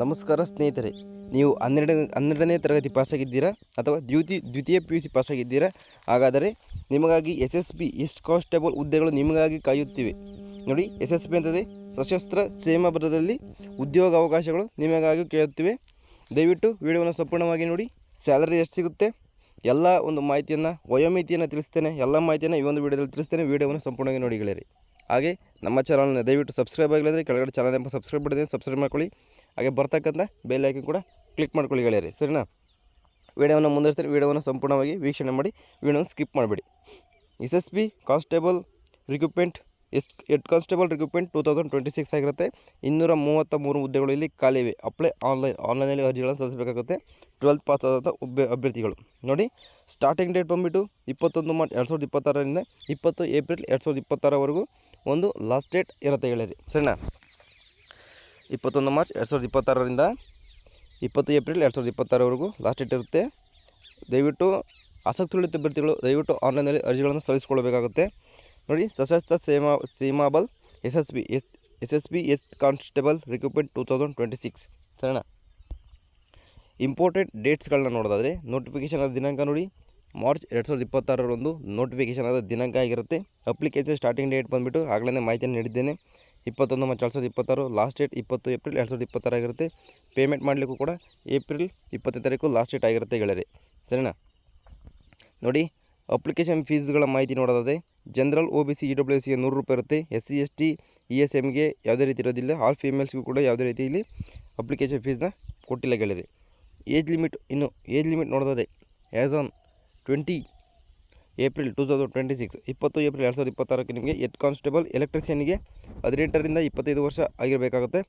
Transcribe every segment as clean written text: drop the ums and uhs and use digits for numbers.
ನಮಸ್ಕಾರ ಸ್ನೇಹಿತರೆ, ನೀವು ಹನ್ನೆರಡನೇ ತರಗತಿ ಪಾಸಾಗಿದ್ದೀರಾ ಅಥವಾ ದ್ವಿತೀಯ ಪಿ ಯು ಸಿ ಪಾಸಾಗಿದ್ದೀರಾ? ಹಾಗಾದರೆ ನಿಮಗಾಗಿ SSB ಎಸ್ ಕಾನ್ಸ್ಟೇಬಲ್ ಹುದ್ದೆಗಳು ನಿಮಗಾಗಿ ಕಾಯುತ್ತಿವೆ. ನೋಡಿ, SSB ಅಂತಂದರೆ ಸಶಸ್ತ್ರ ಸೇನಾ ಬಲದಲ್ಲಿ ಉದ್ಯೋಗ ಅವಕಾಶಗಳು ನಿಮಗಾಗಿ ಕೇಳುತ್ತಿವೆ. ದಯವಿಟ್ಟು ವಿಡಿಯೋವನ್ನು ಸಂಪೂರ್ಣವಾಗಿ ನೋಡಿ. ಸ್ಯಾಲರಿ ಎಷ್ಟು ಸಿಗುತ್ತೆ, ಎಲ್ಲ ಒಂದು ಮಾಹಿತಿಯನ್ನು, ವಯೋಮಿತಿಯನ್ನು ತಿಳಿಸ್ತೇನೆ. ಎಲ್ಲ ಮಾಹಿತಿಯನ್ನು ಈ ಒಂದು ವಿಡಿಯೋದಲ್ಲಿ ತಿಳಿಸ್ತೇನೆ. ವಿಡಿಯೋವನ್ನು ಸಂಪೂರ್ಣವಾಗಿ ನೋಡಿ ಗೆಳೆಯರಿ. ಹಾಗೆ ನಮ್ಮ ಚಾನಲ್ನ ದಯವಿಟ್ಟು ಸಬ್ಸ್ಕ್ರೈಬ್ ಆಗಿಲ್ಲ ಅಂದರೆ ಕೆಳಗಡೆ ಚಾನಲ್ ಎಂಬ ಸಬ್ಸ್ಕ್ರೈಬ್ ಬರ್ತದೆ, ಸಬ್ಸ್ಕ್ರೈಬ್ ಮಾಡ್ಕೊಳ್ಳಿ. ಹಾಗೆ ಬರ್ತಕ್ಕಂಥ ಬೆಲ್ ಐಕನ್ ಕೂಡ ಕ್ಲಿಕ್ ಮಾಡ್ಕೊಳ್ಳಿ ಗೆಳೆಯರಿ, ಸರಿನಾ? ವಿಡಿಯೋವನ್ನು ಮುಂದುವರಿಸ್ತಾರೆ. ವಿಡಿಯೋವನ್ನು ಸಂಪೂರ್ಣವಾಗಿ ವೀಕ್ಷಣೆ ಮಾಡಿ, ವಿಡಿಯೋವನ್ನು ಸ್ಕಿಪ್ ಮಾಡಬೇಡಿ. SSB constable recruitment head constable recruitment 2026 ಆಗಿರುತ್ತೆ. 233 ಹುದ್ದೆಗಳು ಇಲ್ಲಿ ಖಾಲಿ ಇವೆ. ಆನ್ಲೈನಲ್ಲಿ ಅರ್ಜಿಗಳನ್ನು ಸಲ್ಲಿಸಬೇಕಾಗುತ್ತೆ. 12th ಪಾಸ್ ಆದಂಥ ಅಭ್ಯರ್ಥಿಗಳು. ನೋಡಿ, ಸ್ಟಾರ್ಟಿಂಗ್ ಡೇಟ್ ಬಂದುಬಿಟ್ಟು 21 ಮಾರ್ಚ್ 2026ರಿಂದ 20 ಏಪ್ರಿಲ್ 2026ವರೆಗೂ ಒಂದು ಲಾಸ್ಟ್ ಡೇಟ್ ಇರುತ್ತೆ ಗೆಳೆಯರಿ, ಸರಿನಾ? 21 ಮಾರ್ಚ್ 2026ರಿಂದ 20 ಏಪ್ರಿಲ್ 2026ವರೆಗೂ ಲಾಸ್ಟ್ ಡೇಟ್ ಇರುತ್ತೆ. ದಯವಿಟ್ಟು ಆಸಕ್ತಿಯುಳ್ಳ ಅಭ್ಯರ್ಥಿಗಳು ದಯವಿಟ್ಟು ಆನ್ಲೈನಲ್ಲಿ ಅರ್ಜಿಗಳನ್ನು ಸಲ್ಲಿಸಿಕೊಳ್ಳಬೇಕಾಗುತ್ತೆ. ನೋಡಿ, ಸಶಸ್ತ್ರ ಸೀಮಾಬಲ್ SSB ಎಸ್ ಕಾನ್ಸ್ಟೇಬಲ್ ರಿಕ್ರೂಟ್ಮೆಂಟ್ 2026, ಸರಿನಾ? ಇಂಪಾರ್ಟೆಂಟ್ ಡೇಟ್ಸ್ಗಳನ್ನ ನೋಡೋದಾದರೆ, ನೋಟಿಫಿಕೇಷನ್ ಆದ ದಿನಾಂಕ ನೋಡಿ, ಮಾರ್ಚ್ 2026ರಂದು ನೋಟಿಫಿಕೇಷನ್ ಆದ ದಿನಾಂಕ ಆಗಿರುತ್ತೆ. ಅಪ್ಲಿಕೇಶನ್ ಸ್ಟಾರ್ಟಿಂಗ್ ಡೇಟ್ ಬಂದುಬಿಟ್ಟು ಆಗಲೇ ಮಾಹಿತಿಯನ್ನು ನೀಡಿದ್ದೇನೆ, 21 ಮಾರ್ಚ್ 2026. ಲಾಸ್ಟ್ ಡೇಟ್ 20 ಏಪ್ರಿಲ್ 2026 ಆಗಿರುತ್ತೆ. ಪೇಮೆಂಟ್ ಮಾಡಲಿಕ್ಕೂ ಕೂಡ ಏಪ್ರಿಲ್ 20ನೇ ತಾರೀಕು ಲಾಸ್ಟ್ ಡೇಟ್ ಆಗಿರುತ್ತೆ ಗೆಳೆಯರೆ, ಸರಿನಾ? ನೋಡಿ, ಅಪ್ಲಿಕೇಶನ್ ಫೀಸ್ಗಳ ಮಾಹಿತಿ ನೋಡೋದಾದರೆ, ಜನರಲ್ OBC EWSಗೆ 100 ರೂಪಾಯಿ ಇರುತ್ತೆ. SC ST ESMಗೆ ಯಾವುದೇ ರೀತಿ ಇರೋದಿಲ್ಲ. ಆಲ್ ಫೀಮೇಲ್ಸ್ಗೂ ಕೂಡ ಯಾವುದೇ ರೀತಿಯಲ್ಲಿ ಅಪ್ಲಿಕೇಶನ್ ಫೀಸ್ನ ಕೊಟ್ಟಿಲ್ಲ ಗೆಳೆಯರೆ. ಏಜ್ ಲಿಮಿಟ್ ನೋಡೋದಾದರೆ, ಆ್ಯಸ್ ಆನ್ 20 ಏಪ್ರಿಲ್ 2026, 20 ಏಪ್ರಿಲ್ 2026ಕ್ಕೆ ನಿಮಗೆ ಹೆಡ್ ಕಾನ್ಸ್ಟೇಬಲ್ ಎಲೆಕ್ಟ್ರಿಷಿಯನ್ಗೆ 18ರಿಂದ 25 ವರ್ಷ ಆಗಿರಬೇಕಾಗುತ್ತೆ.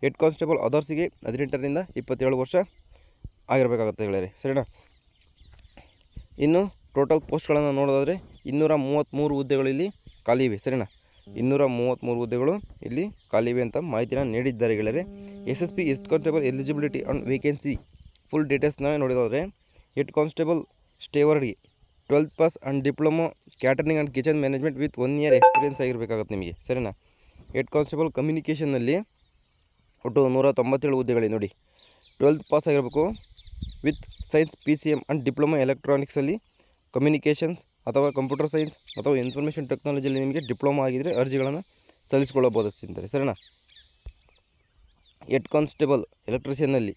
ಹೆಡ್ ಕಾನ್ಸ್ಟೇಬಲ್ ಅದರ್ಸಿಗೆ 18ರಿಂದ 27 ವರ್ಷ ಆಗಿರಬೇಕಾಗುತ್ತೆ ಗೆಳೆಯರೆ, ಸರಿನಾ? ಇನ್ನು ಟೋಟಲ್ ಪೋಸ್ಟ್ಗಳನ್ನು ನೋಡೋದಾದರೆ 233 ಹುದ್ದೆಗಳು ಇಲ್ಲಿ ಖಾಲಿ ಇವೆ, ಸರಿನಾ? 233 ಹುದ್ದೆಗಳು ಇಲ್ಲಿ ಖಾಲಿ ಇವೆ ಅಂತ ಮಾಹಿತಿನ ನೀಡಿದ್ದಾರೆ ಗೆಳೆಯರೆ. SSB head constable eligibility and vacancy full ಡೀಟೇಲ್ಸ್ನ ನೋಡೋದಾದರೆ, ಹೆಡ್ ಕಾನ್ಸ್ಟೇಬಲ್ ಸ್ಟೇವರ್ಡ್ಗೆ 12th pass and diploma catering and kitchen management with 1 year experience ಆಗಿರಬೇಕಾಗುತ್ತೆ ನಿಮಗೆ, ಸರಿನಾ? ಹೆಡ್ ಕಾನ್ಸ್ಟೇಬಲ್ ಕಮ್ಯುನಿಕೇಷನ್ನಲ್ಲಿ ಒಟ್ಟು 197 ಹುದ್ದೆಗಳಿವೆ. ನೋಡಿ, 12th ಪಾಸ್ ಆಗಿರಬೇಕು with science PCM and diploma ಎಲೆಕ್ಟ್ರಾನಿಕ್ಸಲ್ಲಿ ಕಮ್ಯುನಿಕೇಷನ್ಸ್ ಅಥವಾ ಕಂಪ್ಯೂಟರ್ ಸೈನ್ಸ್ ಅಥವಾ ಇನ್ಫಾರ್ಮೇಷನ್ ಟೆಕ್ನಾಲಜಿಯಲ್ಲಿ ನಿಮಗೆ ಡಿಪ್ಲೊಮಾ ಆಗಿದ್ದರೆ ಅರ್ಜಿಗಳನ್ನು ಸಲ್ಲಿಸಿಕೊಳ್ಳಬಹುದು ಅಂತಾರೆ, ಸರಿನಾ? ಹೆಡ್ ಕಾನ್ಸ್ಟೇಬಲ್ ಎಲೆಕ್ಟ್ರಿಷಿಯನ್ನಲ್ಲಿ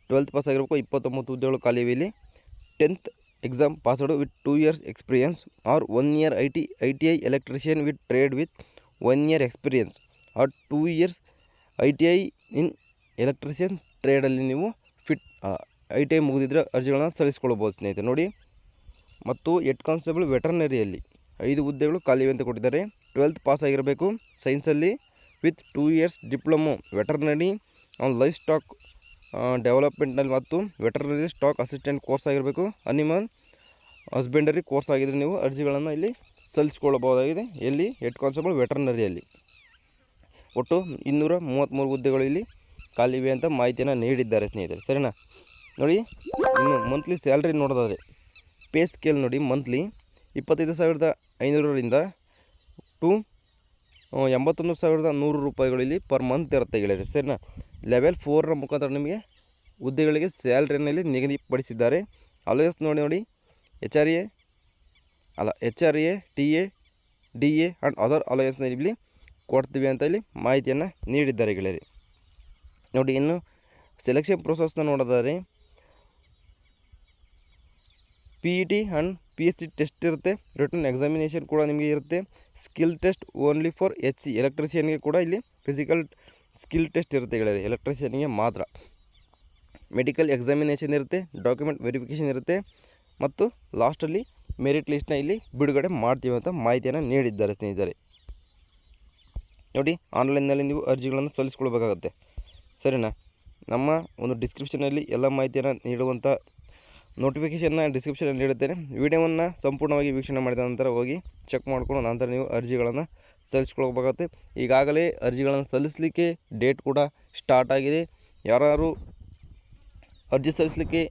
12th ಪಾಸ್ ಆಗಿರಬೇಕು, 29 ಹುದ್ದೆಗಳು ಖಾಲಿ ಇವೆ ಇಲ್ಲಿ. 10th exam passed with 2 years experience or 1 year ITI electrician with trade with 1 year experience or 2 years ITI in electrician ಟ್ರೇಡಲ್ಲಿ ನೀವು ITI ಮುಗಿದಿದ್ರೆ ಅರ್ಜಿಗಳನ್ನು ಸಲ್ಲಿಸಿಕೊಳ್ಳಬಹುದು ಸ್ನೇಹಿತರೆ. ನೋಡಿ, ಮತ್ತು ಹೆಡ್ ಕಾನ್ಸ್ಟೇಬಲ್ ವೆಟರ್ನರಿಯಲ್ಲಿ 5 ಹುದ್ದೆಗಳು ಖಾಲಿವೆ ಅಂತ ಕೊಟ್ಟಿದ್ದಾರೆ. 12th ಪಾಸ್ ಆಗಿರಬೇಕು ಸೈನ್ಸಲ್ಲಿ with 2 years diploma veterinary on life stock ಡೆವಲಪ್ಮೆಂಟ್ನಲ್ಲಿ ಮತ್ತು ವೆಟರ್ನರಿ ಸ್ಟಾಕ್ ಅಸಿಸ್ಟೆಂಟ್ ಕೋರ್ಸ್ ಆಗಿರಬೇಕು. ಅನಿಮಲ್ ಹಸ್ಬೆಂಡರಿ ಕೋರ್ಸ್ ಆಗಿದ್ದರೆ ನೀವು ಅರ್ಜಿಗಳನ್ನು ಇಲ್ಲಿ ಸಲ್ಲಿಸಿಕೊಳ್ಳಬಹುದಾಗಿದೆ. ಎಲ್ಲಿ? ಹೆಡ್ ಕಾನ್ಸ್ಟೇಬಲ್ ವೆಟರ್ನರಿಯಲ್ಲಿ. ಒಟ್ಟು 233 ಹುದ್ದೆಗಳು ಇಲ್ಲಿ ಖಾಲಿವೆ ಅಂತ ಮಾಹಿತಿಯನ್ನು ನೀಡಿದ್ದಾರೆ ಸ್ನೇಹಿತರೆ, ಸರಿನಾ? ನೋಡಿ, ಇನ್ನು ಮಂತ್ಲಿ ಸ್ಯಾಲ್ರಿ ನೋಡೋದಾದರೆ, ಪೇ ಸ್ಕೇಲ್ ನೋಡಿ, ಮಂತ್ಲಿ 25,500ರಿಂದ ಟು 81,100 ರೂಪಾಯಿಗಳು ಇಲ್ಲಿ ಪರ್ ಮಂತ್ ಇರುತ್ತೆ ಗೆಳೆಯರೆ, ಸರಿನಾ? ಲೆವೆಲ್ 4ರ ಮುಖಾಂತರ ನಿಮಗೆ ಹುದ್ದೆಗಳಿಗೆ ಸ್ಯಾಲ್ರಿಯಲ್ಲಿ ನಿಗದಿಪಡಿಸಿದ್ದಾರೆ. ಅಲೋಯನ್ಸ್ ನೋಡಿ, HRA TA DA and other ಅಲೋಯನ್ಸ್ನ ಇಲ್ಲಿ ಕೊಡ್ತೀವಿ ಅಂತ ಇಲ್ಲಿ ಮಾಹಿತಿಯನ್ನು ನೀಡಿದ್ದಾರೆ ಗೆಳೆಯರೆ. ನೋಡಿ, ಇನ್ನು ಸೆಲೆಕ್ಷನ್ ಪ್ರೊಸೆಸ್ನ ನೋಡೋದಾದರೆ, PET ಆ್ಯಂಡ್ PSC ಟೆಸ್ಟ್ ಇರುತ್ತೆ. ರಿಟರ್ನ್ ಎಕ್ಸಾಮಿನೇಷನ್ ಕೂಡ ನಿಮಗೆ ಇರುತ್ತೆ. Skill test only for HC ಎಲೆಕ್ಟ್ರಿಷಿಯನ್ಗೆ ಕೂಡ ಇಲ್ಲಿ ಫಿಸಿಕಲ್ ಸ್ಕಿಲ್ ಟೆಸ್ಟ್ ಇರುತ್ತೆ ಗೆಳೆಯರೆ, ಎಲೆಕ್ಟ್ರಿಷಿಯನ್ಗೆ ಮಾತ್ರ. ಮೆಡಿಕಲ್ ಎಕ್ಸಾಮಿನೇಷನ್ ಇರುತ್ತೆ, ಡಾಕ್ಯುಮೆಂಟ್ ವೆರಿಫಿಕೇಷನ್ ಇರುತ್ತೆ ಮತ್ತು ಲಾಸ್ಟಲ್ಲಿ ಮೆರಿಟ್ ಲಿಸ್ಟ್ನ ಇಲ್ಲಿ ಬಿಡುಗಡೆ ಮಾಡ್ತೀವಿ ಅಂತ ಮಾಹಿತಿಯನ್ನು ನೀಡಿದ್ದಾರೆ ಸ್ನೇಹಿತರೆ. ನೋಡಿ, ಆನ್ಲೈನ್ನಲ್ಲಿ ನೀವು ಅರ್ಜಿಗಳನ್ನು ಸಲ್ಲಿಸ್ಕೊಳ್ಬೇಕಾಗತ್ತೆ, ಸರಿನಾ? ನಮ್ಮ ಒಂದು ಡಿಸ್ಕ್ರಿಪ್ಷನಲ್ಲಿ ಎಲ್ಲ ಮಾಹಿತಿಯನ್ನು ನೀಡುವಂಥ ನೋಟಿಫಿಕೇಷನ್ನ ಡಿಸ್ಕ್ರಿಪ್ಷನಲ್ಲಿ ನೀಡುತ್ತೇನೆ. ವಿಡಿಯೋವನ್ನು ಸಂಪೂರ್ಣವಾಗಿ ವೀಕ್ಷಣೆ ಮಾಡಿದ ನಂತರ ಹೋಗಿ ಚೆಕ್ ಮಾಡಿಕೊಂಡು ನಂತರ ನೀವು ಅರ್ಜಿಗಳನ್ನು ಸಲ್ಲಿಸ್ಕೊಳ್ಬೇಕಾಗುತ್ತೆ. ಈಗಾಗಲೇ ಅರ್ಜಿಗಳನ್ನು ಸಲ್ಲಿಸಲಿಕ್ಕೆ ಡೇಟ್ ಕೂಡ ಸ್ಟಾರ್ಟ್ ಆಗಿದೆ. ಯಾರು ಅರ್ಜಿ ಸಲ್ಲಿಸಲಿಕ್ಕೆ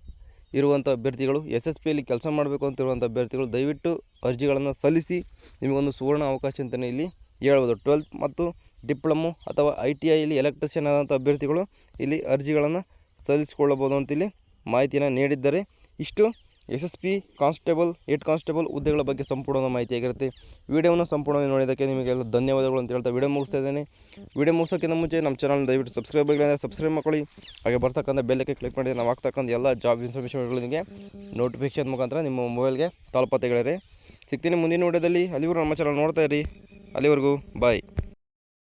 ಇರುವಂಥ ಅಭ್ಯರ್ಥಿಗಳು, SSBಯಲ್ಲಿ ಕೆಲಸ ಮಾಡಬೇಕು ಅಂತಿರುವಂಥ ಅಭ್ಯರ್ಥಿಗಳು ದಯವಿಟ್ಟು ಅರ್ಜಿಗಳನ್ನು ಸಲ್ಲಿಸಿ. ನಿಮಗೊಂದು ಸುವರ್ಣ ಅವಕಾಶ ಅಂತಲೇ ಇಲ್ಲಿ ಹೇಳ್ಬೋದು. 12th ಮತ್ತು ಡಿಪ್ಲೊಮೊ ಅಥವಾ ITIಯಲ್ಲಿ ಎಲೆಕ್ಟ್ರಿಷಿಯನ್ ಆದಂಥ ಅಭ್ಯರ್ಥಿಗಳು ಇಲ್ಲಿ ಅರ್ಜಿಗಳನ್ನು ಸಲ್ಲಿಸಿಕೊಳ್ಳಬಹುದು ಅಂತಿಲ್ಲಿ ಮಾಹಿತಿಯನ್ನು ನೀಡಿದ್ದಾರೆ. ಇಷ್ಟು SSP ಕಾನ್ಸ್ಟೇಬಲ್, ಹೆಡ್ ಕಾನ್ಸ್ಟೇಬಲ್ ಹುದ್ದೆಗಳ ಬಗ್ಗೆ ಸಂಪೂರ್ಣ ಮಾಹಿತಿಯಾಗಿರುತ್ತೆ. ವಿಡಿಯೋವನ್ನು ಸಂಪೂರ್ಣವಾಗಿ ನೋಡಿದ್ದಕ್ಕೆ ನಿಮಗೆಲ್ಲ ಧನ್ಯವಾದಗಳು ಅಂತ ಹೇಳ್ತಾ ವಿಡಿಯೋ ಮುಗಿಸ್ತಾ ಇದ್ದೇನೆ. ವಿಡಿಯೋ ಮುಗಿಸೋಕ್ಕಿಂತ ಮುಂಚೆ ನಮ್ಮ ಚಾನಲ್ ದಯವಿಟ್ಟು ಸಬ್ಸ್ಕ್ರೈಬ್ ಆಗಿಲ್ಲ ಸಬ್ಸ್ಕ್ರೈಬ್ ಮಾಡ್ಕೊಳ್ಳಿ. ಹಾಗೆ ಬರ್ತಕ್ಕಂಥ ಬೆಲ್ಲಕ್ಕೆ ಕ್ಲಿಕ್ ಮಾಡಿ ನಾವು ಆಗ್ತಕ್ಕಂಥ ಎಲ್ಲ ಜಾಬ್ ಇನ್ಫಾರ್ಮೇಷನ್ಗಳು ನಿಮಗೆ ನೋಟಿಫಿಕೇಶನ್ ಮುಖಾಂತರ ನಿಮ್ಮ ಮೊಬೈಲ್ಗೆ ತಲುಪತ್ತೆ ಗೆಳೆಯರೆ. ಸಿಗ್ತೀನಿ ಮುಂದಿನ ವಿಡಿಯೋದಲ್ಲಿ. ಅಲ್ಲಿವರೆಗೂ ನಮ್ಮ ಚಾನಲ್ ನೋಡ್ತಾ ಇರಿ. ಅಲ್ಲಿವರೆಗೂ ಬಾಯ್.